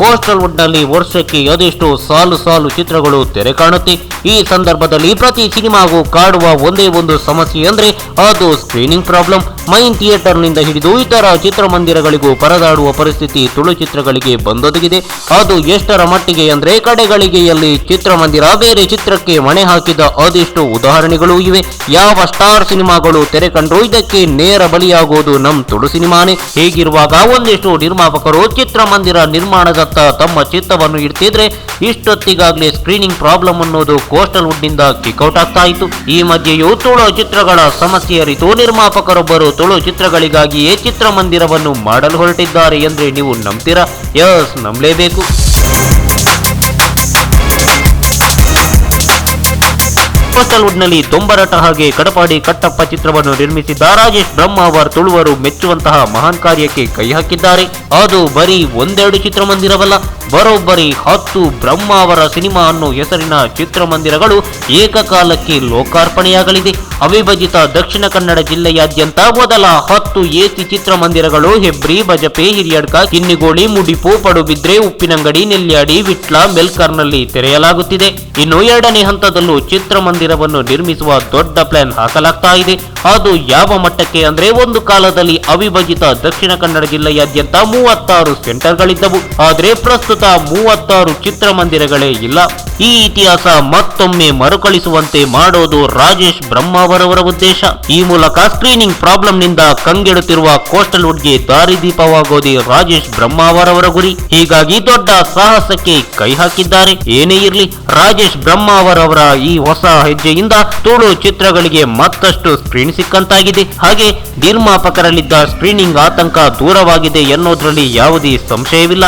Coastal wood ನಲ್ಲಿ ವರ್ಷಕ್ಕೆ ಅದೆಷ್ಟು ಸಾಲು ಸಾಲು ಚಿತ್ರಗಳು ತೆರೆ ಕಾಣುತ್ತೆ. ಈ ಸಂದರ್ಭದಲ್ಲಿ ಪ್ರತಿ ಸಿನಿಮಾಗೂ ಕಾಡುವ ಒಂದೇ ಒಂದು ಸಮಸ್ಯೆ ಅಂದ್ರೆ ಅದು ಸ್ಕ್ರೀನಿಂಗ್ ಪ್ರಾಬ್ಲಮ್. ಮೈನ್ ಥಿಯೇಟರ್ ನಿಂದ ಹಿಡಿದು ಇತರ ಚಿತ್ರಮಂದಿರಗಳಿಗೂ ಪರದಾಡುವ ಪರಿಸ್ಥಿತಿ ತುಳು ಚಿತ್ರಗಳಿಗೆ ಬಂದೊದಗಿದೆ. ಅದು ಎಷ್ಟರ ಮಟ್ಟಿಗೆ ಅಂದ್ರೆ ಕಡೆಗಳಿಗೆಯಲ್ಲಿ ಚಿತ್ರಮಂದಿರ ಬೇರೆ ಚಿತ್ರಕ್ಕೆ ಮಣೆ ಹಾಕಿದ ಅದೆಷ್ಟು ಉದಾಹರಣೆಗಳು ಇವೆ. ಯಾವ ಸ್ಟಾರ್ ಸಿನಿಮಾಗಳು ತೆರೆ ಕಂಡ್ರು ಇದಕ್ಕೆ ನೇರ ಬಲಿಯಾಗುವುದು ನಮ್ ತುಳು ಸಿನಿಮಾನೇ. ಹೀಗಿರುವಾಗ ಒಂದಿಷ್ಟು ನಿರ್ಮಾಪಕರು ಚಿತ್ರಮಂದಿರ ನಿರ್ಮಾಣದತ್ತ ತಮ್ಮ ಚಿತ್ತವನ್ನು ಇಡ್ತಿದ್ರೆ ಇಷ್ಟೊತ್ತಿಗಾಗ್ಲೇ ಸ್ಕ್ರೀನಿಂಗ್ ಪ್ರಾಬ್ಲಮ್ ಅನ್ನೋದು ಕೋಸ್ಟಲ್ ವುಡ್ ನಿಂದ ಕಿಕ್ಔಟ್ ಆಗ್ತಾ ಇತ್ತು. ಈ ಮಧ್ಯೆಯೂ ತುಳು ಚಿತ್ರಗಳ ಸಮಸ್ಯೆ ಅರಿತು ನಿರ್ಮಾಪಕರೊಬ್ಬರು ತುಳು ಚಿತ್ರಗಳಿಗಾಗಿಯೇ ಚಿತ್ರಮಂದಿರವನ್ನು ಮಾಡಲು ಹೊರಟಿದ್ದಾರೆ ಅಂದ್ರೆ ನೀವು ನಂಬ್ತೀರಾ? ಯಸ್, ನಂಬಲೇಬೇಕು. ಕೋಸ್ಟಲ್ ವುಡ್ ನಲ್ಲಿ ದೊಂಬರಾಟ ಹಾಗೆ ಕಡಪಾಡಿ ಕಟ್ಟಪ್ಪ ಚಿತ್ರವನ್ನು ನಿರ್ಮಿಸಿದ್ದ ರಾಜೇಶ್ ಬ್ರಹ್ಮಾವರ್ ತುಳುವರು ಮೆಚ್ಚುವಂತಹ ಮಹಾನ್ ಕಾರ್ಯಕ್ಕೆ ಕೈ ಹಾಕಿದ್ದಾರೆ. ಅದು ಬರೀ ಒಂದೆರಡು ಚಿತ್ರಮಂದಿರವಲ್ಲ, ಬರೋಬ್ಬರಿ 10 ಬ್ರಹ್ಮಾವರ ಸಿನಿಮಾ ಅನ್ನೋ ಹೆಸರಿನ ಚಿತ್ರಮಂದಿರಗಳು ಏಕಕಾಲಕ್ಕೆ ಲೋಕಾರ್ಪಣೆಯಾಗಲಿದೆ. ಅವಿಭಜಿತ ದಕ್ಷಿಣ ಕನ್ನಡ ಜಿಲ್ಲೆಯಾದ್ಯಂತ ಮೊದಲ 10 ಎಸಿ ಚಿತ್ರಮಂದಿರಗಳು ಹೆಬ್ರಿ, ಬಜಪೆ, ಹಿರಿಯಡ್ಕ, ಕಿನ್ನಿಗೋಳಿ, ಮುಡಿಪು, ಪಡುಬಿದ್ರೆ, ಉಪ್ಪಿನಂಗಡಿ, ನೆಲ್ಯಾಡಿ, ವಿಟ್ಲ, ಮೆಲ್ಕರ್ನಲ್ಲಿ ತೆರೆಯಲಾಗುತ್ತಿದೆ. ಇನ್ನು ಎರಡನೇ ಹಂತದಲ್ಲೂ ಚಿತ್ರಮಂದಿರವನ್ನು ನಿರ್ಮಿಸುವ ದೊಡ್ಡ ಪ್ಲಾನ್ ಹಾಕಲಾಗ್ತಾ ಇದೆ. ಅದು ಯಾವ ಮಟ್ಟಕ್ಕೆ ಅಂದ್ರೆ ಒಂದು ಕಾಲದಲ್ಲಿ ಅವಿಭಜಿತ ದಕ್ಷಿಣ ಕನ್ನಡ ಜಿಲ್ಲೆಯಾದ್ಯಂತ 36 ಸೆಂಟರ್ಗಳಿದ್ದವು. ಆದ್ರೆ ಪ್ರಸ್ತುತ 36 ಚಿತ್ರಮಂದಿರಗಳೇ ಇಲ್ಲ. ಈ ಇತಿಹಾಸ ಮತ್ತೊಮ್ಮೆ ಮರುಕಳಿಸುವಂತೆ ಮಾಡೋದು ರಾಜೇಶ್ ಬ್ರಹ್ಮಾವರ್ ಅವರ ಉದ್ದೇಶ. ಈ ಮೂಲಕ ಸ್ಕ್ರೀನಿಂಗ್ ಪ್ರಾಬ್ಲಮ್ ನಿಂದ ಕಂಗೆಡುತ್ತಿರುವ ಕೋಸ್ಟಲ್ ವುಡ್ಗೆ ದಾರಿದೀಪವಾಗೋದೇ ರಾಜೇಶ್ ಬ್ರಹ್ಮಾವರ್ ಅವರ ಗುರಿ. ಹೀಗಾಗಿ ದೊಡ್ಡ ಸಾಹಸಕ್ಕೆ ಕೈ ಹಾಕಿದ್ದಾರೆ. ಏನೇ ಇರಲಿ, ರಾಜೇಶ್ ಬ್ರಹ್ಮಾವರ್ ಅವರ ಈ ಹೊಸ ಹೆಜ್ಜೆಯಿಂದ ತುಳು ಚಿತ್ರಗಳಿಗೆ ಮತ್ತಷ್ಟು ಸ್ಕ್ರೀನ್ ಸಿಕ್ಕಂತಾಗಿದೆ. ಹಾಗೆ ನಿರ್ಮಾಪಕರಲ್ಲಿದ್ದ ಸ್ಕ್ರೀನಿಂಗ್ ಆತಂಕ ದೂರವಾಗಿದೆ ಎನ್ನುವುದರಲ್ಲಿ ಯಾವುದೇ ಸಂಶಯವಿಲ್ಲ.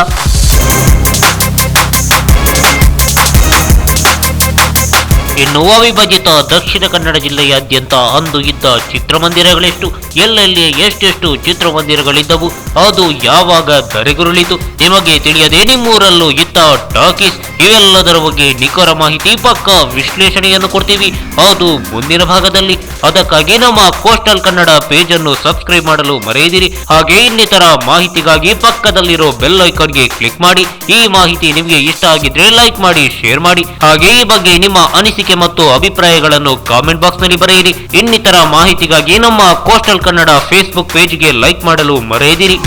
ಇನ್ನು ಅವಿಭಜಿತ ದಕ್ಷಿಣ ಕನ್ನಡ ಜಿಲ್ಲೆಯಾದ್ಯಂತ ಅಂದು ಇದ್ದ ಚಿತ್ರಮಂದಿರಗಳೆಷ್ಟು, ಎಲ್ಲೆಲ್ಲಿ ಎಷ್ಟೆಷ್ಟು ಚಿತ್ರಮಂದಿರಗಳಿದ್ದವು, ಅದು ಯಾವಾಗ ಧರೆಗುರುಳಿತು ನಿಮಗೆ ತಿಳಿಯದೆ ನಿಮ್ಮೂರಲ್ಲೂ ಇತ್ತ ಟಾಕೀಸ್, ಇವೆಲ್ಲದರ ಬಗ್ಗೆ ನಿಖರ ಮಾಹಿತಿ, ಪಕ್ಕ ವಿಶ್ಲೇಷಣೆಯನ್ನು ಕೊಡ್ತೀವಿ. ಅದು ಮುಂದಿನ ಭಾಗದಲ್ಲಿ. ಅದಕ್ಕಾಗಿ ನಮ್ಮ ಕೋಸ್ಟಲ್ ಕನ್ನಡ ಪೇಜ್ ಅನ್ನು ಸಬ್ಸ್ಕ್ರೈಬ್ ಮಾಡಲು ಮರೆಯದಿರಿ. ಹಾಗೆ ಇನ್ನಿತರ ಮಾಹಿತಿಗಾಗಿ ಪಕ್ಕದಲ್ಲಿರೋ ಬೆಲ್ ಐಕಾನ್ಗೆ ಕ್ಲಿಕ್ ಮಾಡಿ. ಈ ಮಾಹಿತಿ ನಿಮಗೆ ಇಷ್ಟ ಆಗಿದ್ರೆ ಲೈಕ್ ಮಾಡಿ, ಶೇರ್ ಮಾಡಿ. ಹಾಗೆ ಈ ಬಗ್ಗೆ ನಿಮ್ಮ ಅನಿಸಿಕೆ ಮತ್ತು ಅಭಿಪ್ರಾಯಗಳನ್ನು ಕಾಮೆಂಟ್ ಬಾಕ್ಸ್ ನಲ್ಲಿ ಬರೆಯಿರಿ. ಇನ್ನಿತರ ಮಾಹಿತಿಗಾಗಿ ನಮ್ಮ ಕೋಸ್ಟಲ್ ಕನ್ನಡ ಫೇಸ್ಬುಕ್ ಪೇಜ್ಗೆ ಲೈಕ್ ಮಾಡಲು ಮರೆಯದಿರಿ.